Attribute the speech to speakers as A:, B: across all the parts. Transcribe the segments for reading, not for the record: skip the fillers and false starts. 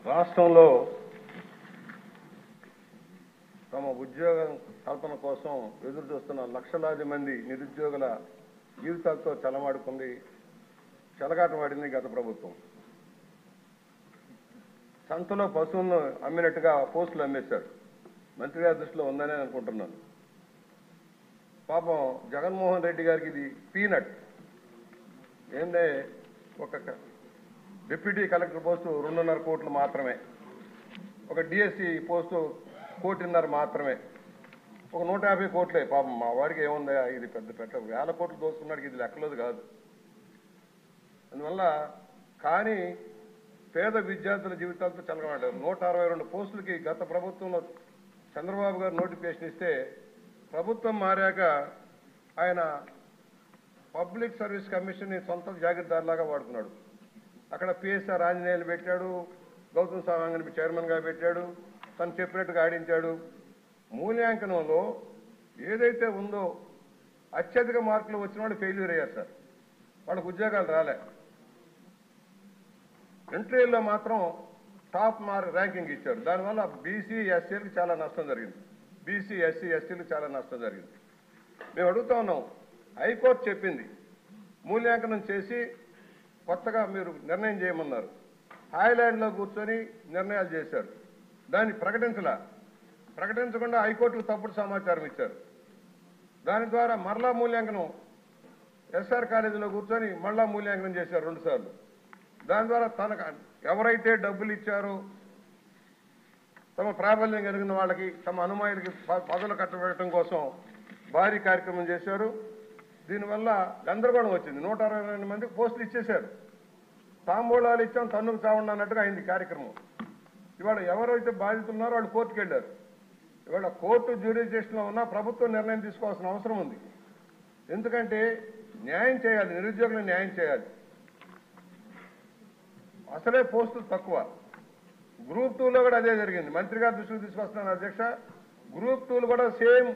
A: రాష్ట్రంలో తమ ఉద్యోగ కల్పన కోసం ఎదురు చూస్తున్న లక్షలాది మంది నిరుద్యోగుల జీవితాలతో చెలమాడుకుంది, చెలగాటమాడింది గత ప్రభుత్వం. సంతలో పశువులను అమ్మినట్టుగా పోస్టులు అమ్మేశారు. మంత్రి గారి దృష్టిలో ఉందని అనుకుంటున్నాను. పాపం జగన్మోహన్ రెడ్డి గారికి ఇది పీనట్. ఏందే, ఒక డిప్యూటీ కలెక్టర్ పోస్టు 2.5 కోట్లు మాత్రమే, ఒక డిఎస్సి పోస్టు 1.5 కోట్లు మాత్రమే, ఒక 150 కోట్లే. పాపం మా వాడికి ఏముందా, ఇది పెద్ద వేల కోట్లు దోసుకున్నాడికి ఇది లెక్కలేదు కాదు. అందువల్ల కానీ పేద విద్యార్థుల జీవితాలతో చెలగబడ్డారు. 162 పోస్టులకి గత ప్రభుత్వంలో చంద్రబాబు గారు నోటిఫికేషన్ ఇస్తే ప్రభుత్వం మారాక ఆయన పబ్లిక్ సర్వీస్ కమిషన్ని సొంత జాగీర్దారులాగా వాడుకున్నాడు. అక్కడ పిఎస్ఆర్ ఆంజనేయులు పెట్టాడు, గౌతమ్ సవాంగ్ని చైర్మన్గా పెట్టాడు, తను చెప్పినట్టుగా ఆడించాడు. మూల్యాంకనంలో ఏదైతే ఉందో అత్యధిక మార్కులు వచ్చిన వాళ్ళు ఫెయిల్యూర్ అయ్యారు సార్, వాళ్ళకు ఉద్యోగాలు రాలే. ఇంటర్వ్యూలో మాత్రం టాప్ ర్యాంకింగ్ ఇచ్చారు. దానివల్ల బీసీ ఎస్సీలకు చాలా నష్టం జరిగింది. బీసీ ఎస్సీ ఎస్టీలకు చాలా నష్టం జరిగింది. మేము అడుగుతా ఉన్నాం, హైకోర్టు చెప్పింది మూల్యాంకనం చేసి కొత్తగా మీరు నిర్ణయం చేయమన్నారు. హాయ్లాండ్లో కూర్చొని నిర్ణయాలు చేశారు. దాన్ని ప్రకటించకుండా హైకోర్టుకు తప్పుడు సమాచారం ఇచ్చారు. దాని ద్వారా మరలా మూల్యాంకనం ఎస్ఆర్ కాలేజీలో కూర్చొని మళ్ళా మూల్యాంకనం చేశారు 2 సార్లు. దాని ద్వారా తనకు ఎవరైతే డబ్బులు ఇచ్చారో తమ ప్రాబల్యం కలిగిన వాళ్ళకి, తమ అనుమాయులకి పదవులు కట్టబెట్టడం కోసం భారీ కార్యక్రమం చేశారు. దీనివల్ల గందరగోళం వచ్చింది. 162 మందికి పోస్టులు ఇచ్చేశారు. తాంబూలాలు ఇచ్చాం, తన్నుకు చావండి అన్నట్టుగా అయింది కార్యక్రమం. ఇవాళ ఎవరైతే బాధితులు ఉన్నారో వాళ్ళు కోర్టుకు వెళ్ళారు. ఇవాళ కోర్టు జ్యూరిడిక్షన్లో ఉన్న ప్రభుత్వం నిర్ణయం తీసుకోవాల్సిన అవసరం ఉంది. ఎందుకంటే న్యాయం చేయాలి, నిరుద్యోగులకు న్యాయం చేయాలి. అసలే పోస్టులు తక్కువ. గ్రూప్ 2లో కూడా అదే జరిగింది. మంత్రి గారి దృష్టికి తీసుకొస్తున్నాను అధ్యక్ష. గ్రూప్ 2లో కూడా సేమ్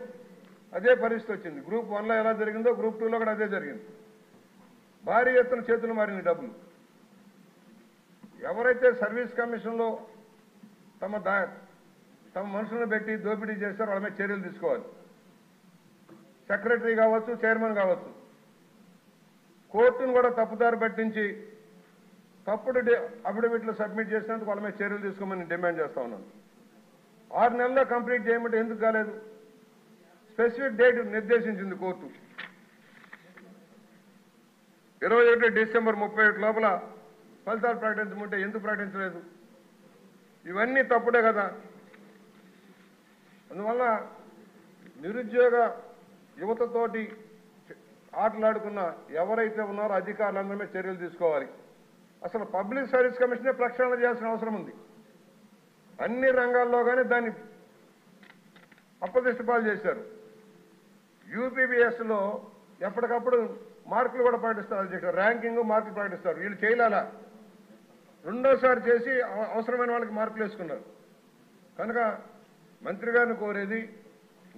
A: అదే పరిస్థితి వచ్చింది. గ్రూప్ 1లో ఎలా జరిగిందో గ్రూప్ 2లో కూడా అదే జరిగింది. భారీ ఎత్తున చేతులు మారిన డబ్బులు. ఎవరైతే సర్వీస్ కమిషన్లో తమ మనుషులను పెట్టి దోపిడీ చేస్తారో వాళ్ళ మీద చర్యలు తీసుకోవాలి. సెక్రటరీ కావచ్చు, చైర్మన్ కావచ్చు. కోర్టును కూడా తప్పుదారి పట్టించి తప్పుడు అఫిడవిట్లు సబ్మిట్ చేసినందుకు వాళ్ళ మీద చర్యలు తీసుకోమని డిమాండ్ చేస్తా ఉన్నాను. 6 నెలల్లో కంప్లీట్ చేయమంటే ఎందుకు కాలేదు? స్పెసిఫిక్ డేట్ నిర్దేశించింది కోర్టు. 21 డిసెంబర్ 31 లోపల ఫలితాలు ప్రకటించమంటే ఎందుకు ప్రకటించలేదు? ఇవన్నీ తప్పుడే కదా. అందువల్ల నిరుద్యోగ యువతతోటి ఆటలాడుకున్న ఎవరైతే ఉన్నారో అధికారులందరి మీద చర్యలు తీసుకోవాలి. అసలు పబ్లిక్ సర్వీస్ కమిషనే ప్రక్షాళన చేయాల్సిన అవసరం ఉంది. అన్ని రంగాల్లో కానీ దాన్ని అప్రతిష్టపాలు చేశారు. యూపీబీఎస్లో ఎప్పటికప్పుడు మార్కులు కూడా ప్రకటిస్తారు అధ్యక్షుడు. ర్యాంకింగ్ మార్కులు ప్రకటిస్తారు. వీళ్ళు చేయలేలా, రెండోసారి చేసి అవసరమైన వాళ్ళకి మార్కులు వేసుకున్నారు. కనుక మంత్రి గారిని కోరేది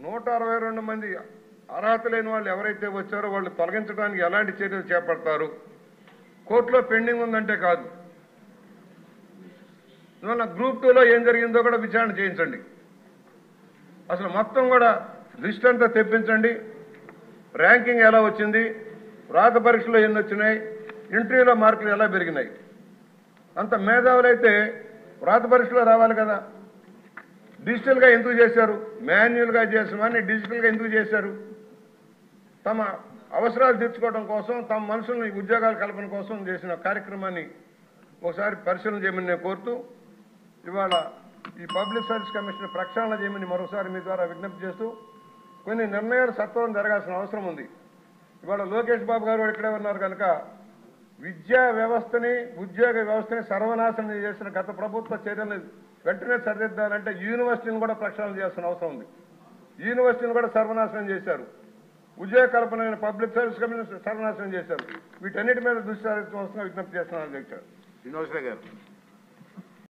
A: 162 మంది అర్హత లేని వాళ్ళు ఎవరైతే వచ్చారో వాళ్ళు తొలగించడానికి ఎలాంటి చర్యలు చేపడతారు? కోర్టులో పెండింగ్ ఉందంటే కాదు. అందువల్ల గ్రూప్ 2లో ఏం జరిగిందో కూడా విచారణ చేయించండి. అసలు మొత్తం కూడా లిస్ట్ అంతా తెప్పించండి. ర్యాంకింగ్ ఎలా వచ్చింది, రాత పరీక్షలో ఎన్ని వచ్చినాయి, ఇంటర్వ్యూలో మార్కులు ఎలా పెరిగినాయి. అంత మేధావులైతే రాత పరీక్షలో రావాలి కదా. డిజిటల్గా ఎందుకు చేశారు? మాన్యువల్గా చేసినవన్నీ డిజిటల్గా ఎందుకు చేశారు? తమ అవసరాలు తీర్చుకోవడం కోసం, తమ మనుషుల్ని ఉద్యోగాల కల్పన కోసం చేసిన కార్యక్రమాన్ని ఒకసారి పరిశీలన చేయమని నేను కోరుతూ, ఇవాళ ఈ పబ్లిక్ సర్వీస్ కమిషన్ ప్రక్షాళన చేయమని మరోసారి మీ ద్వారా విజ్ఞప్తి చేస్తూ, కొన్ని నిర్ణయాలు సత్వరం జరగాల్సిన అవసరం ఉంది. ఇవాళ లోకేష్ బాబు గారు ఇక్కడే ఉన్నారు కనుక విద్యా వ్యవస్థని, ఉద్యోగ వ్యవస్థని సర్వనాశనం చేసిన గత ప్రభుత్వ చర్యలను వెంటనే సరిదిద్దాలంటే యూనివర్సిటీని కూడా ప్రక్షాళన చేయాల్సిన అవసరం ఉంది. యూనివర్సిటీని కూడా సర్వనాశనం చేశారు. ఉద్యోగ కల్పన పబ్లిక్ సర్వీస్ కమిషన్ సర్వనాశనం చేశారు. వీటన్నిటి మీద దృష్టి సారించవలసిన విజ్ఞప్తి చేస్తున్నాను అధ్యక్షుడు.
B: శ్రీనివాసరావు గారు.